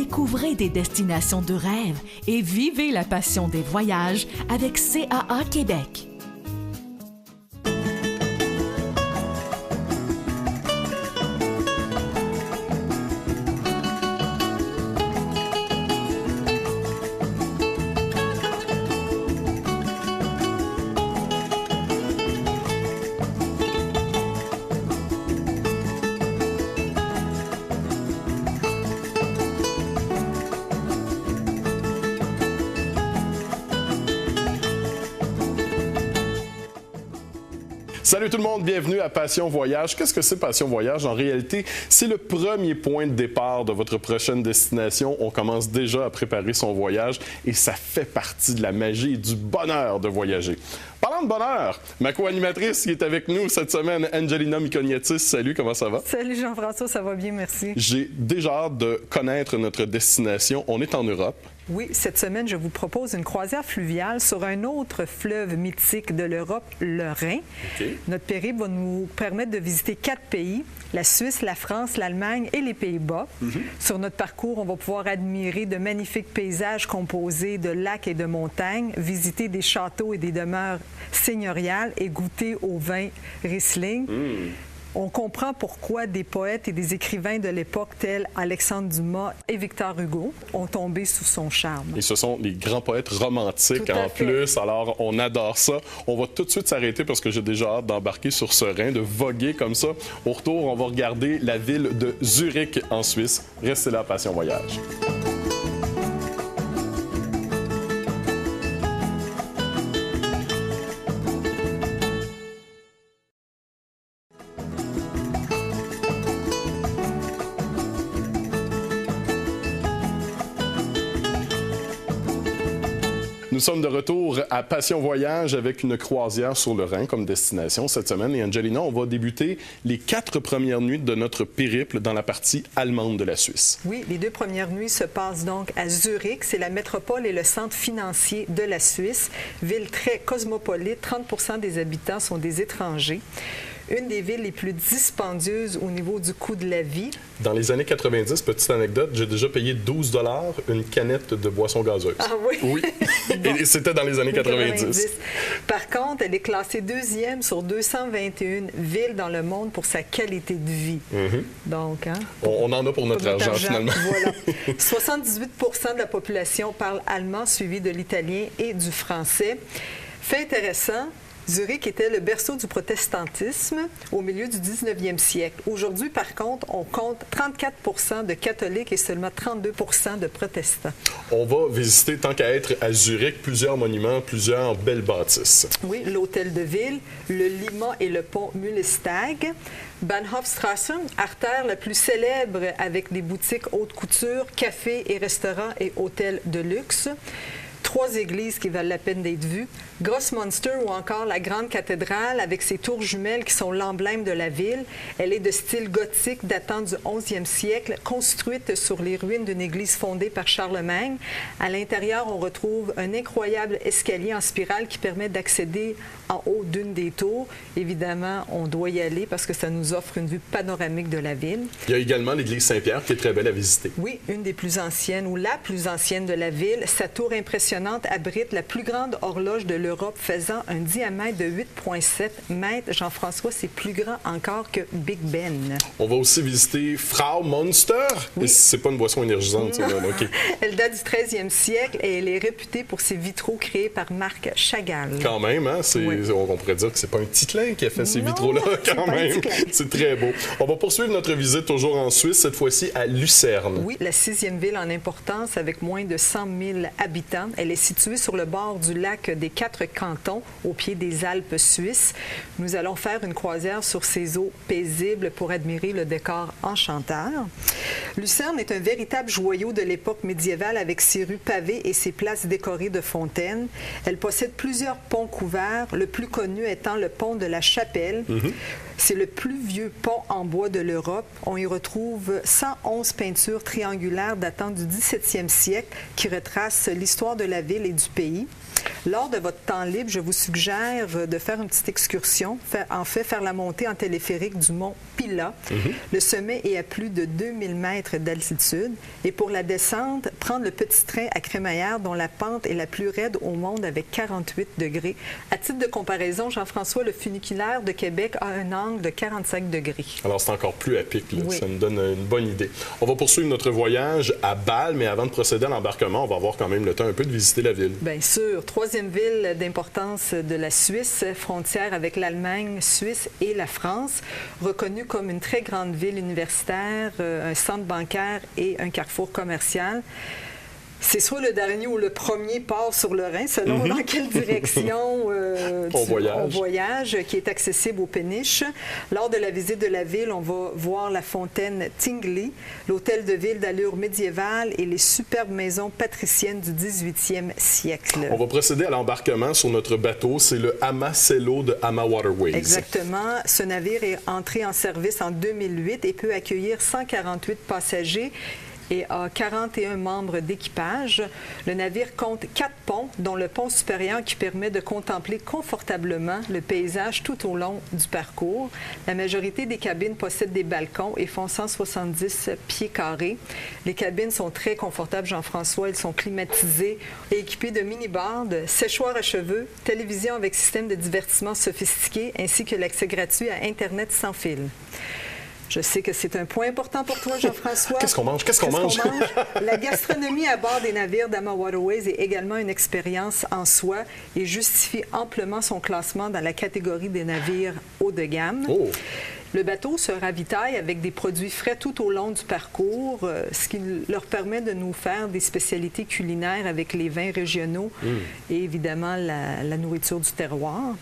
Découvrez des destinations de rêve et vivez la passion des voyages avec CAA Québec. Salut tout le monde, bienvenue à Passion Voyage. Qu'est-ce que c'est Passion Voyage? En réalité, c'est le premier point de départ de votre prochaine destination. On commence déjà à préparer son voyage et ça fait partie de la magie et du bonheur de voyager. Parlant de bonheur, ma co-animatrice qui est avec nous cette semaine, Angelina Mikoniatis. Salut, comment ça va? Salut Jean-François, ça va bien, merci. J'ai déjà hâte de connaître notre destination. On est en Europe. Oui, cette semaine, je vous propose une croisière fluviale sur un autre fleuve mythique de l'Europe, le Rhin. Okay. Notre périple va nous permettre de visiter 4 pays, la Suisse, la France, l'Allemagne et les Pays-Bas. Sur notre parcours, on va pouvoir admirer de magnifiques paysages composés de lacs et de montagnes, visiter des châteaux et des demeures seigneuriales et goûter au vin Riesling. On comprend pourquoi des poètes et des écrivains de l'époque tels Alexandre Dumas et Victor Hugo ont tombé sous son charme. Et ce sont les grands poètes romantiques en plus, alors on adore ça. On va tout de suite s'arrêter parce que j'ai déjà hâte d'embarquer sur ce Rhin, de voguer comme ça. Au retour, on va regarder la ville de Zurich en Suisse. Restez là, Passion Voyage. Nous sommes de retour à Passion Voyage avec une croisière sur le Rhin comme destination cette semaine. Et Angelina, on va débuter les 4 premières nuits de notre périple dans la partie allemande de la Suisse. Oui, les 2 premières nuits se passent donc à Zurich. C'est la métropole et le centre financier de la Suisse. Ville très cosmopolite, 30 des habitants sont des étrangers. Une des villes les plus dispendieuses au niveau du coût de la vie. Dans les années 90, petite anecdote, j'ai déjà payé 12 $ une canette de boisson gazeuse. Ah oui? Oui. Bon. Et c'était dans les années 90. Par contre, elle est classée 2e sur 221 villes dans le monde pour sa qualité de vie. Donc, hein, on en a pour notre argent, finalement. Voilà. 78 de la population parle allemand, suivi de l'italien et du français. Fait intéressant, Zurich était le berceau du protestantisme au milieu du 19e siècle. Aujourd'hui, par contre, on compte 34 de catholiques et seulement 32 de protestants. On va visiter, tant qu'à être à Zurich, plusieurs monuments, plusieurs belles bâtisses. Oui, l'hôtel de ville, le Liman et le pont Mühlestag. Bahnhofstrasse, artère la plus célèbre avec des boutiques haute couture, cafés et restaurants et hôtels de luxe. 3 églises qui valent la peine d'être vues. Grossmünster ou encore la grande cathédrale avec ses tours jumelles qui sont l'emblème de la ville. Elle est de style gothique datant du 11e siècle, construite sur les ruines d'une église fondée par Charlemagne. À l'intérieur, on retrouve un incroyable escalier en spirale qui permet d'accéder en haut d'une des tours. Évidemment, on doit y aller parce que ça nous offre une vue panoramique de la ville. Il y a également l'église Saint-Pierre qui est très belle à visiter. Oui, une des plus anciennes ou la plus ancienne de la ville. Sa tour impressionnante abrite la plus grande horloge de l'Europe faisant un diamètre de 8,7 mètres. Jean-François, c'est plus grand encore que Big Ben. On va aussi visiter Frau Monster. Oui. C'est pas une boisson énergisante, ça, là. Okay. Elle date du 13e siècle et elle est réputée pour ses vitraux créés par Marc Chagall. Quand même, hein? Oui. On pourrait dire que c'est pas un Titelain qui a fait ces vitraux-là, quand même. C'est très beau. On va poursuivre notre visite toujours en Suisse, cette fois-ci à Lucerne. Oui, la 6e ville en importance avec moins de 100 000 habitants. Elle est située sur le bord du lac des 4 cantons, au pied des Alpes suisses. Nous allons faire une croisière sur ces eaux paisibles pour admirer le décor enchanteur. Lucerne est un véritable joyau de l'époque médiévale avec ses rues pavées et ses places décorées de fontaines. Elle possède plusieurs ponts couverts, le plus connu étant le pont de la Chapelle. C'est le plus vieux pont en bois de l'Europe. On y retrouve 111 peintures triangulaires datant du 17e siècle qui retracent l'histoire de la ville et du pays. Lors de votre temps libre, je vous suggère de faire une petite excursion, faire la montée en téléphérique du mont Pila. Le sommet est à plus de 2000 mètres d'altitude. Et pour la descente, prendre le petit train à crémaillère dont la pente est la plus raide au monde avec 48 degrés. À titre de comparaison, Jean-François, le funiculaire de Québec a un angle de 45 degrés. Alors, c'est encore plus à pic. Oui. Ça me donne une bonne idée. On va poursuivre notre voyage à Bâle, mais avant de procéder à l'embarquement, on va avoir quand même le temps un peu de visiter la ville. Bien sûr. Troisième ville d'importance de la Suisse, frontière avec l'Allemagne, Suisse et la France, reconnue comme une très grande ville universitaire, un centre bancaire et un carrefour commercial. C'est soit le dernier ou le premier port sur le Rhin, selon dans quelle direction on voyage, qui est accessible aux péniches. Lors de la visite de la ville, on va voir la fontaine Tingley, l'hôtel de ville d'allure médiévale et les superbes maisons patriciennes du 18e siècle. On va procéder à l'embarquement sur notre bateau. C'est le Amacello de Ama Waterways. Exactement. Ce navire est entré en service en 2008 et peut accueillir 148 passagers et a 41 membres d'équipage. Le navire compte 4 ponts, dont le pont supérieur qui permet de contempler confortablement le paysage tout au long du parcours. La majorité des cabines possèdent des balcons et font 170 pieds carrés. Les cabines sont très confortables, Jean-François. Elles sont climatisées et équipées de mini-bars, de séchoirs à cheveux, télévision avec système de divertissement sophistiqué, ainsi que l'accès gratuit à Internet sans fil. Je sais que c'est un point important pour toi, Jean-François. Qu'est-ce qu'on mange? Qu'est-ce qu'on mange? La gastronomie à bord des navires d'Ama Waterways est également une expérience en soi et justifie amplement son classement dans la catégorie des navires haut de gamme. Oh. Le bateau se ravitaille avec des produits frais tout au long du parcours, ce qui leur permet de nous faire des spécialités culinaires avec les vins régionaux et évidemment la nourriture du terroir.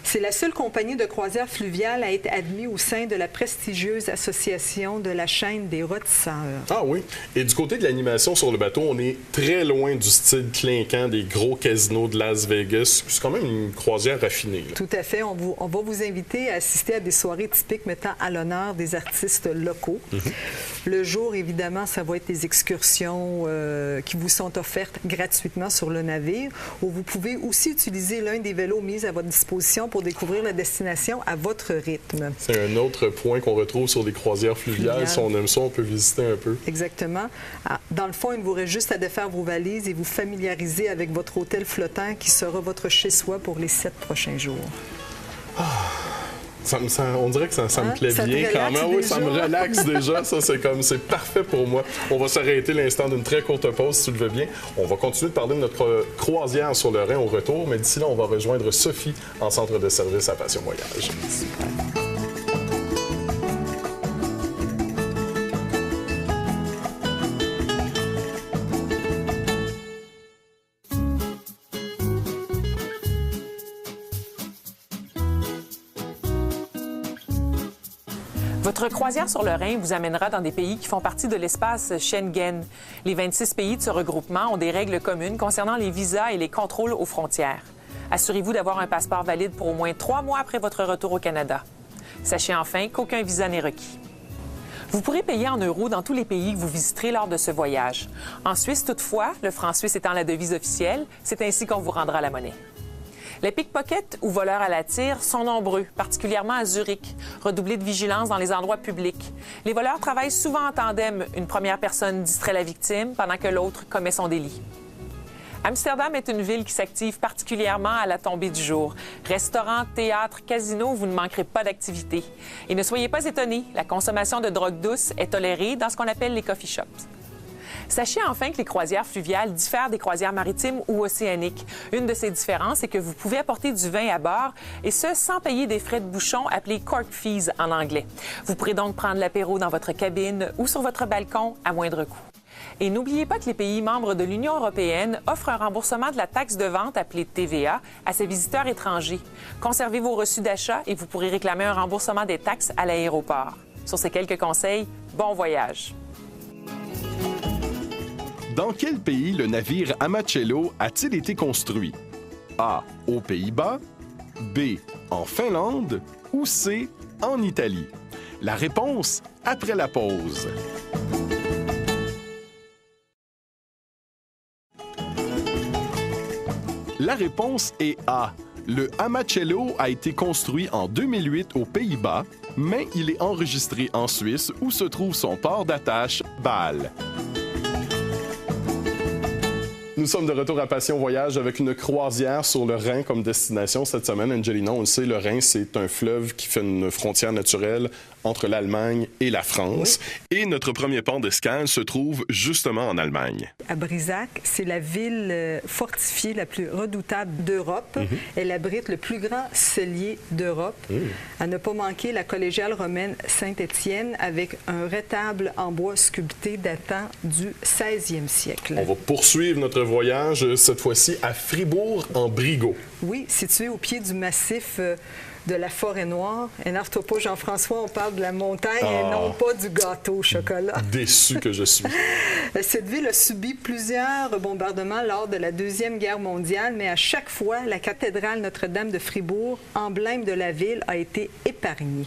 C'est la seule compagnie de croisière fluviale à être admise au sein de la prestigieuse association de la chaîne des rôtisseurs. Ah oui. Et du côté de l'animation sur le bateau, on est très loin du style clinquant des gros casinos de Las Vegas. C'est quand même une croisière raffinée. Là. Tout à fait. On va vous inviter à assister à des soirées typiques mettant à l'honneur des artistes locaux. Le jour, évidemment, ça va être des excursions qui vous sont offertes gratuitement sur le navire, où vous pouvez aussi utiliser l'un des vélos mis à votre disposition pour découvrir la destination à votre rythme. C'est un autre point qu'on retrouve sur les croisières fluviales. Si on aime ça, on peut visiter un peu. Exactement. Dans le fond, il vous reste juste à défaire vos valises et vous familiariser avec votre hôtel flottant qui sera votre chez-soi pour les 7 prochains jours. On dirait que ça me plaît bien quand même. Oui, ça me relaxe déjà. Ça, c'est parfait pour moi. On va s'arrêter l'instant d'une très courte pause, si tu le veux bien. On va continuer de parler de notre croisière sur le Rhin au retour, mais d'ici là, on va rejoindre Sophie en centre de service à Passion Voyage. Votre croisière sur le Rhin vous amènera dans des pays qui font partie de l'espace Schengen. Les 26 pays de ce regroupement ont des règles communes concernant les visas et les contrôles aux frontières. Assurez-vous d'avoir un passeport valide pour au moins 3 mois après votre retour au Canada. Sachez enfin qu'aucun visa n'est requis. Vous pourrez payer en euros dans tous les pays que vous visiterez lors de ce voyage. En Suisse, toutefois, le franc suisse étant la devise officielle, c'est ainsi qu'on vous rendra la monnaie. Les pickpockets ou voleurs à la tire sont nombreux, particulièrement à Zurich. Redoublez de vigilance dans les endroits publics. Les voleurs travaillent souvent en tandem. Une première personne distrait la victime pendant que l'autre commet son délit. Amsterdam est une ville qui s'active particulièrement à la tombée du jour. Restaurants, théâtres, casinos, vous ne manquerez pas d'activités. Et ne soyez pas étonnés, la consommation de drogue douce est tolérée dans ce qu'on appelle les coffee shops. Sachez enfin que les croisières fluviales diffèrent des croisières maritimes ou océaniques. Une de ces différences est que vous pouvez apporter du vin à bord, et ce, sans payer des frais de bouchon appelés cork fees en anglais. Vous pourrez donc prendre l'apéro dans votre cabine ou sur votre balcon à moindre coût. Et n'oubliez pas que les pays membres de l'Union européenne offrent un remboursement de la taxe de vente appelée TVA à ses visiteurs étrangers. Conservez vos reçus d'achat et vous pourrez réclamer un remboursement des taxes à l'aéroport. Sur ces quelques conseils, bon voyage! Dans quel pays le navire Amacello a-t-il été construit? A. Aux Pays-Bas, B. En Finlande ou C. En Italie? La réponse après la pause. La réponse est A. Le Amacello a été construit en 2008 aux Pays-Bas, mais il est enregistré en Suisse où se trouve son port d'attache, Bâle. Nous sommes de retour à Passion Voyage avec une croisière sur le Rhin comme destination cette semaine. Angelina, on le sait, le Rhin, c'est un fleuve qui fait une frontière naturelle entre l'Allemagne et la France. Oui. Et notre premier port d'escale se trouve justement en Allemagne. À Brisac, c'est la ville fortifiée la plus redoutable d'Europe. Elle abrite le plus grand cellier d'Europe. À ne pas manquer, la collégiale romaine Saint-Étienne avec un retable en bois sculpté datant du 16e siècle. On va poursuivre notre voyage, cette fois-ci à Fribourg, en Brie-Gaux. Oui, situé au pied du massif de la Forêt-Noire. Énerve-toi pas, Jean-François, on parle de la montagne et non pas du gâteau au chocolat. Déçu que je suis. Cette ville a subi plusieurs bombardements lors de la Deuxième Guerre mondiale, mais à chaque fois, la cathédrale Notre-Dame de Fribourg, emblème de la ville, a été épargnée.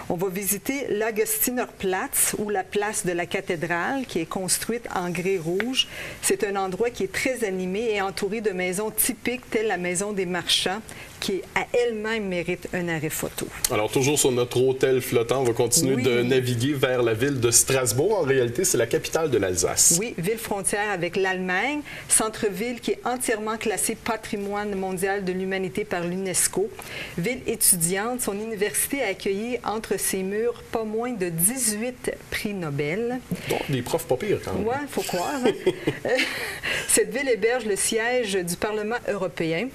On va visiter l'Augustinerplatz, ou la place de la cathédrale, qui est construite en grès rouge. C'est un endroit qui est très animé et entouré de maisons typiques, telles la maison des marchands, qui à elle-même mérite un arrêt photo. Alors, toujours sur notre hôtel flottant, on va continuer de naviguer vers la ville de Strasbourg. En réalité, c'est la capitale de l'Alsace. Oui, ville frontière avec l'Allemagne, centre-ville qui est entièrement classé patrimoine mondial de l'humanité par l'UNESCO. Ville étudiante, son université a accueilli entre ses murs pas moins de 18 prix Nobel. Donc, des profs pas pires, quand même. Oui, il faut croire. Cette ville héberge le siège du Parlement européen.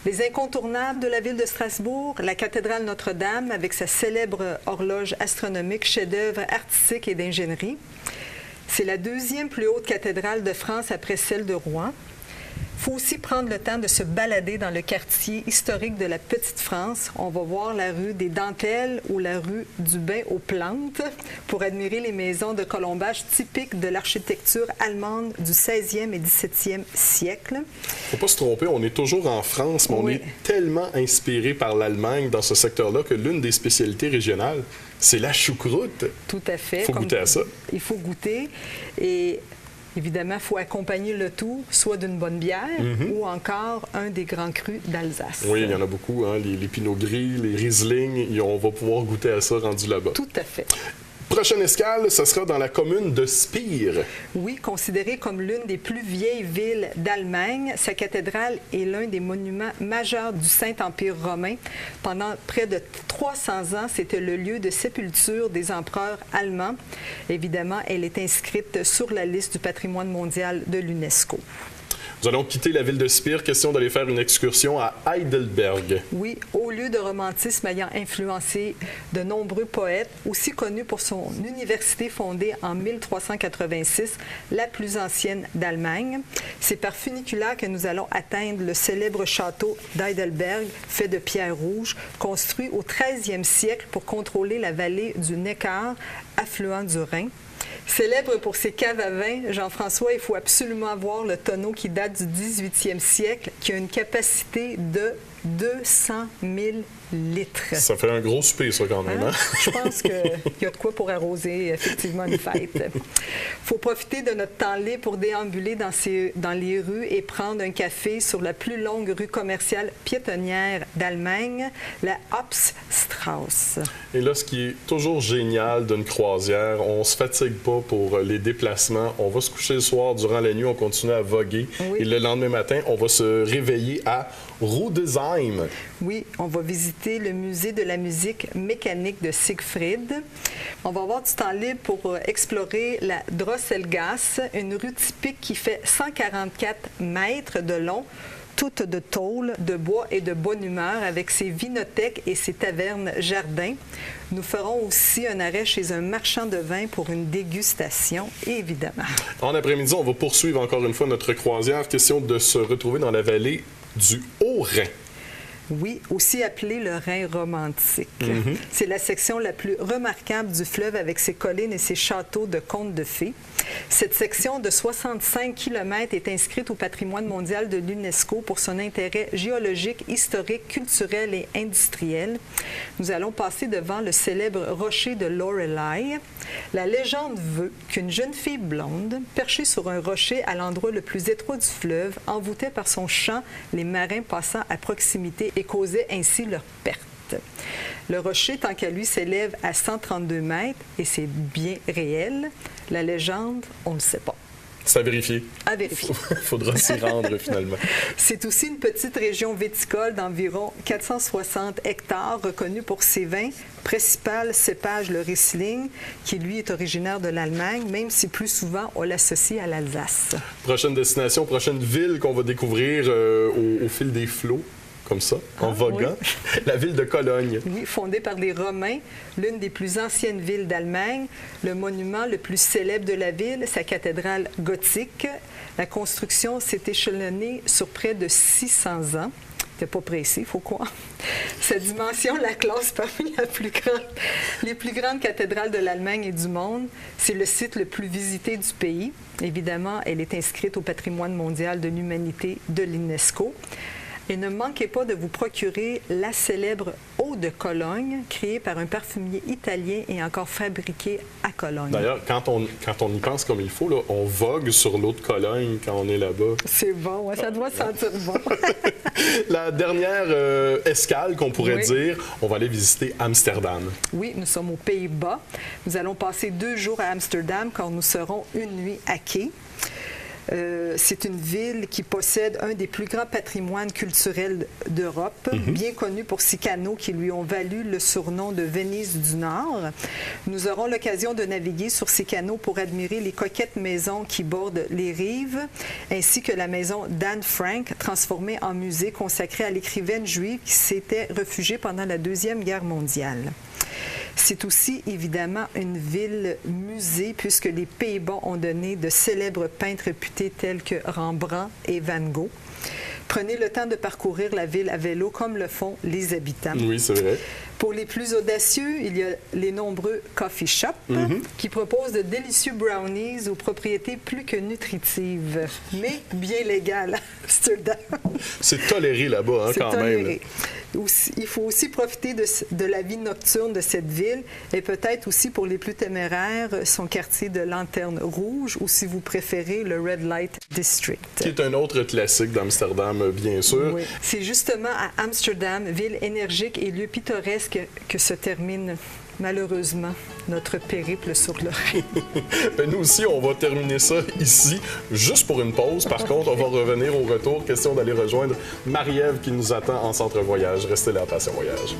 Les incontournables de la ville de Strasbourg, la cathédrale Notre-Dame avec sa célèbre horloge astronomique, chef-d'œuvre artistique et d'ingénierie. C'est la deuxième plus haute cathédrale de France après celle de Rouen. Il faut aussi prendre le temps de se balader dans le quartier historique de la Petite-France. On va voir la rue des Dentelles ou la rue du Bain aux Plantes pour admirer les maisons de colombage typiques de l'architecture allemande du 16e et 17e siècle. Faut pas se tromper, on est toujours en France, mais on est tellement inspiré par l'Allemagne dans ce secteur-là que l'une des spécialités régionales, c'est la choucroute. Tout à fait. Il faut goûter à ça. Il faut goûter et... Évidemment, il faut accompagner le tout soit d'une bonne bière ou encore un des grands crus d'Alsace. Oui, il y en a beaucoup, hein? Les Pinot Gris, les Riesling, on va pouvoir goûter à ça rendu là-bas. Tout à fait. Prochaine escale, ce sera dans la commune de Spire. Oui, considérée comme l'une des plus vieilles villes d'Allemagne, sa cathédrale est l'un des monuments majeurs du Saint-Empire romain. Pendant près de 300 ans, c'était le lieu de sépulture des empereurs allemands. Évidemment, elle est inscrite sur la liste du patrimoine mondial de l'UNESCO. Nous allons quitter la ville de Spire. Question d'aller faire une excursion à Heidelberg. Oui, haut lieu de romantisme ayant influencé de nombreux poètes, aussi connu pour son université fondée en 1386, la plus ancienne d'Allemagne. C'est par funiculaire que nous allons atteindre le célèbre château d'Heidelberg, fait de pierre rouge, construit au 13e siècle pour contrôler la vallée du Neckar, affluent du Rhin. Célèbre pour ses caves à vin, Jean-François, il faut absolument voir le tonneau qui date du 18e siècle, qui a une capacité de 200 000 litres. Ça fait un gros souper, ça, quand même. Hein? Je pense qu'il y a de quoi pour arroser, effectivement, une fête. Il faut profiter de notre temps libre pour déambuler dans les rues et prendre un café sur la plus longue rue commerciale piétonnière d'Allemagne, la Hopsstrasse. Et là, ce qui est toujours génial d'une croisière, on ne se fatigue pas pour les déplacements. On va se coucher le soir, durant la nuit, on continue à voguer. Oui. Et le lendemain matin, on va se réveiller à Rudesheim. Oui, on va visiter le musée de la musique mécanique de Siegfried. On va avoir du temps libre pour explorer la Drosselgasse, une rue typique qui fait 144 mètres de long, toute de tôle, de bois et de bonne humeur, avec ses vinothèques et ses tavernes jardins. Nous ferons aussi un arrêt chez un marchand de vin pour une dégustation, évidemment. En après-midi, on va poursuivre encore une fois notre croisière. Question de se retrouver dans la vallée du Haut-Rhin. Oui, aussi appelé le Rhin romantique. C'est la section la plus remarquable du fleuve avec ses collines et ses châteaux de contes de fées. Cette section de 65 km est inscrite au patrimoine mondial de l'UNESCO pour son intérêt géologique, historique, culturel et industriel. Nous allons passer devant le célèbre rocher de Lorelei. La légende veut qu'une jeune fille blonde, perchée sur un rocher à l'endroit le plus étroit du fleuve, envoûtait par son chant les marins passant à proximité et causait ainsi leur perte. Le rocher, tant qu'à lui, s'élève à 132 mètres et c'est bien réel. La légende, on ne le sait pas. C'est à vérifier. À vérifier. Il faudra s'y rendre finalement. C'est aussi une petite région viticole d'environ 460 hectares reconnue pour ses vins. Principal cépage, le Riesling, qui lui est originaire de l'Allemagne, même si plus souvent on l'associe à l'Alsace. Prochaine destination, prochaine ville qu'on va découvrir au fil des flots. Comme ça, en voguant, oui. La ville de Cologne. Oui, fondée par les Romains, l'une des plus anciennes villes d'Allemagne. Le monument le plus célèbre de la ville, sa cathédrale gothique. La construction s'est échelonnée sur près de 600 ans. C'était pas précis, il faut croire. Sa dimension la classe parmi les plus grandes cathédrales de l'Allemagne et du monde. C'est le site le plus visité du pays. Évidemment, elle est inscrite au patrimoine mondial de l'humanité de l'UNESCO. Et ne manquez pas de vous procurer la célèbre eau de Cologne, créée par un parfumier italien et encore fabriquée à Cologne. D'ailleurs, quand on y pense comme il faut, là, on vogue sur l'eau de Cologne quand on est là-bas. C'est bon, ouais, ça doit sentir bon. La dernière escale qu'on pourrait dire, on va aller visiter Amsterdam. Oui, nous sommes aux Pays-Bas. Nous allons passer 2 jours à Amsterdam quand nous serons une nuit à quai. C'est une ville qui possède un des plus grands patrimoines culturels d'Europe, bien connu pour ses canaux qui lui ont valu le surnom de Venise du Nord. Nous aurons l'occasion de naviguer sur ces canaux pour admirer les coquettes maisons qui bordent les rives, ainsi que la maison d'Anne Frank, transformée en musée consacré à l'écrivaine juive qui s'était réfugiée pendant la Deuxième Guerre mondiale. C'est aussi, évidemment, une ville-musée, puisque les Pays-Bas ont donné de célèbres peintres réputés tels que Rembrandt et Van Gogh. Prenez le temps de parcourir la ville à vélo comme le font les habitants. Oui, c'est vrai. Pour les plus audacieux, il y a les nombreux coffee shops qui proposent de délicieux brownies aux propriétés plus que nutritives, mais bien légales à Amsterdam. C'est toléré là-bas, hein, quand même. Il faut aussi profiter de la vie nocturne de cette ville et peut-être aussi pour les plus téméraires, son quartier de Lanterne Rouge ou si vous préférez le Red Light District. Qui est un autre classique d'Amsterdam, bien sûr. Oui. C'est justement à Amsterdam, ville énergique et lieu pittoresque, que se termine malheureusement notre périple sur le Rhin. Nous aussi, on va terminer ça ici, juste pour une pause. Par contre, on va revenir au retour. Question d'aller rejoindre Marie-Ève qui nous attend en centre voyage. Restez là à Passion Voyage.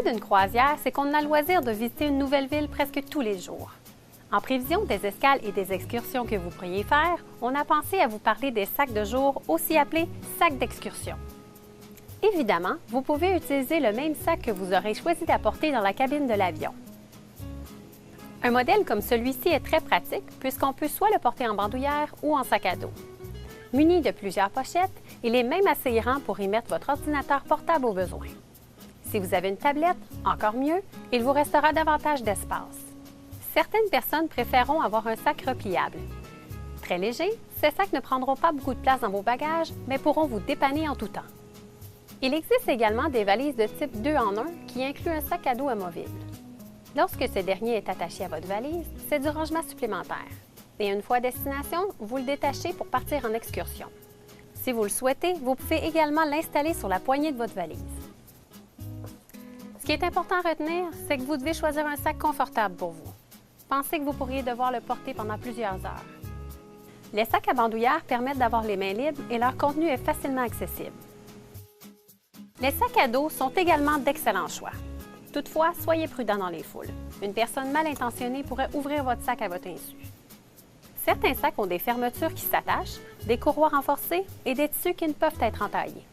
D'une croisière, c'est qu'on a le loisir de visiter une nouvelle ville presque tous les jours. En prévision des escales et des excursions que vous pourriez faire, on a pensé à vous parler des sacs de jour, aussi appelés sacs d'excursion. Évidemment, vous pouvez utiliser le même sac que vous aurez choisi d'apporter dans la cabine de l'avion. Un modèle comme celui-ci est très pratique puisqu'on peut soit le porter en bandoulière ou en sac à dos. Muni de plusieurs pochettes, il est même assez grand pour y mettre votre ordinateur portable au besoin. Si vous avez une tablette, encore mieux, il vous restera davantage d'espace. Certaines personnes préféreront avoir un sac repliable. Très léger, ces sacs ne prendront pas beaucoup de place dans vos bagages, mais pourront vous dépanner en tout temps. Il existe également des valises de type 2 en 1 qui incluent un sac à dos amovible. Lorsque ce dernier est attaché à votre valise, c'est du rangement supplémentaire. Et une fois à destination, vous le détachez pour partir en excursion. Si vous le souhaitez, vous pouvez également l'installer sur la poignée de votre valise. Ce qui est important à retenir, c'est que vous devez choisir un sac confortable pour vous. Pensez que vous pourriez devoir le porter pendant plusieurs heures. Les sacs à bandoulière permettent d'avoir les mains libres et leur contenu est facilement accessible. Les sacs à dos sont également d'excellents choix. Toutefois, soyez prudent dans les foules. Une personne mal intentionnée pourrait ouvrir votre sac à votre insu. Certains sacs ont des fermetures qui s'attachent, des courroies renforcées et des tissus qui ne peuvent être entaillés.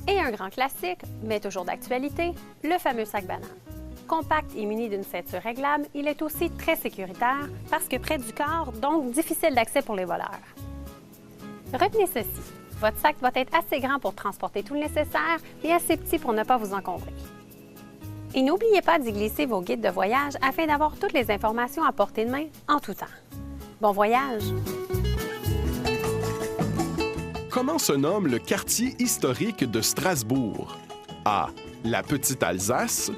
Et un grand classique, mais toujours d'actualité, le fameux sac banane. Compact et muni d'une ceinture réglable, il est aussi très sécuritaire parce que près du corps, donc difficile d'accès pour les voleurs. Retenez ceci, votre sac doit être assez grand pour transporter tout le nécessaire, mais assez petit pour ne pas vous encombrer. Et n'oubliez pas d'y glisser vos guides de voyage afin d'avoir toutes les informations à portée de main en tout temps. Bon voyage! Comment se nomme le quartier historique de Strasbourg? A. La Petite Alsace.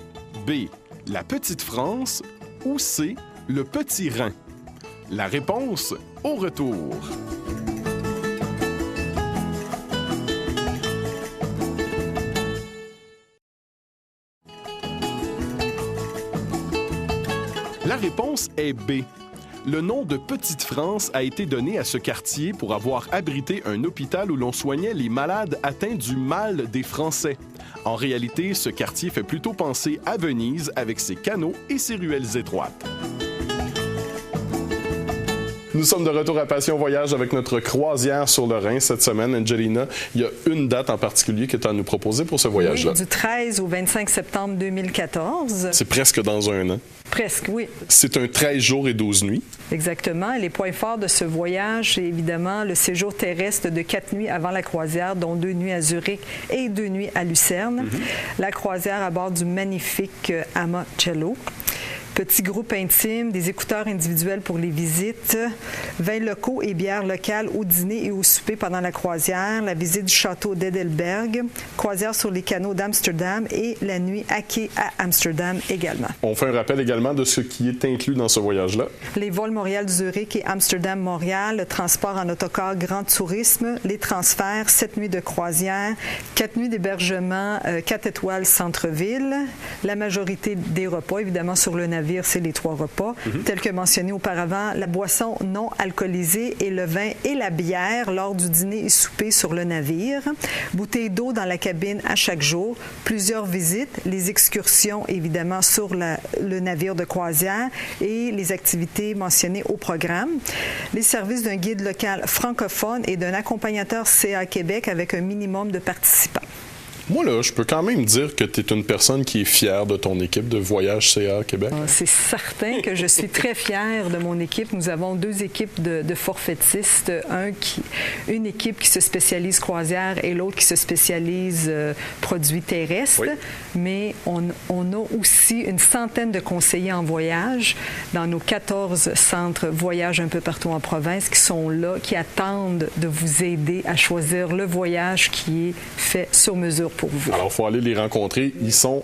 B. La Petite France. Ou C. Le Petit Rhin. La réponse au retour. La réponse est B. Le nom de Petite-France a été donné à ce quartier pour avoir abrité un hôpital où l'on soignait les malades atteints du mal des Français. En réalité, ce quartier fait plutôt penser à Venise avec ses canaux et ses ruelles étroites. Nous sommes de retour à Passion Voyage avec notre croisière sur le Rhin cette semaine. Angelina, il y a une date en particulier que tu as à nous proposer pour ce voyage-là. Oui, du 13 au 25 septembre 2014. C'est presque dans un an. Presque, oui. C'est un 13 jours et 12 nuits. Exactement. Les points forts de ce voyage, c'est évidemment le séjour terrestre de 4 nuits avant la croisière, dont 2 nuits à Zurich et 2 nuits à Lucerne. La croisière à bord du magnifique Amacello. Petit groupe intime, des écouteurs individuels pour les visites, vins locaux et bières locales au dîner et au souper pendant la croisière, la visite du château d'Edelberg, croisière sur les canaux d'Amsterdam et la nuit à quai à Amsterdam également. On fait un rappel également de ce qui est inclus dans ce voyage-là. Les vols Montréal-Zurich et Amsterdam-Montréal, le transport en autocar Grand Tourisme, les transferts, 7 nuits de croisière, 4 nuits d'hébergement, 4 étoiles centre-ville, la majorité des repas, évidemment, sur le navire, c'est les 3 repas, tels que mentionné auparavant, la boisson non alcoolisée et le vin et la bière lors du dîner et souper sur le navire, bouteilles d'eau dans la cabine à chaque jour, plusieurs visites, les excursions évidemment sur le navire de croisière et les activités mentionnées au programme, les services d'un guide local francophone et d'un accompagnateur CA Québec avec un minimum de participants. Moi, là, je peux quand même dire que tu es une personne qui est fière de ton équipe de Voyage CA Québec. C'est certain que je suis très fière de mon équipe. Nous avons 2 équipes de forfaitistes. Une équipe qui se spécialise croisière et l'autre qui se spécialise produits terrestres. Oui. Mais on a aussi une centaine de conseillers en voyage dans nos 14 centres voyage un peu partout en province qui sont là, qui attendent de vous aider à choisir le voyage qui est fait sur mesure pour vous. Alors, il faut aller les rencontrer. Ils sont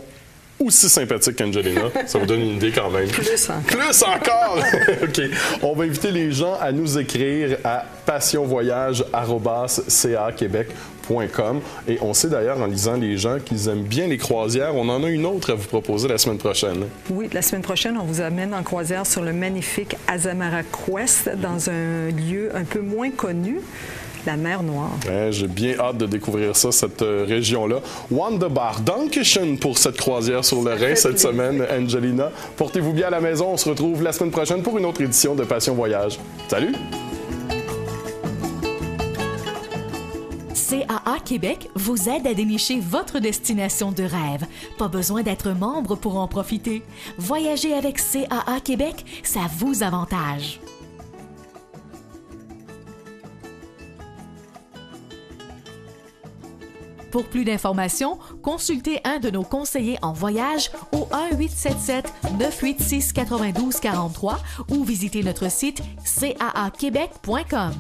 aussi sympathiques qu'Angelina. Ça vous donne une idée quand même. Plus encore. Plus encore! OK. On va inviter les gens à nous écrire à passionvoyage@caquebec.com. Et on sait d'ailleurs, en lisant les gens, qu'ils aiment bien les croisières. On en a une autre à vous proposer la semaine prochaine. Oui, la semaine prochaine, on vous amène en croisière sur le magnifique Azamara Quest dans un lieu un peu moins connu. La mer Noire. Ouais, j'ai bien hâte de découvrir ça, cette région-là. Wunderbar. Dankeschön pour cette croisière sur le Rhin cette semaine, Angelina. Portez-vous bien à la maison. On se retrouve la semaine prochaine pour une autre édition de Passion Voyage. Salut! CAA Québec vous aide à dénicher votre destination de rêve. Pas besoin d'être membre pour en profiter. Voyager avec CAA Québec, ça vous avantage. Pour plus d'informations, consultez un de nos conseillers en voyage au 1-877-986-9243 ou visitez notre site caaquebec.com.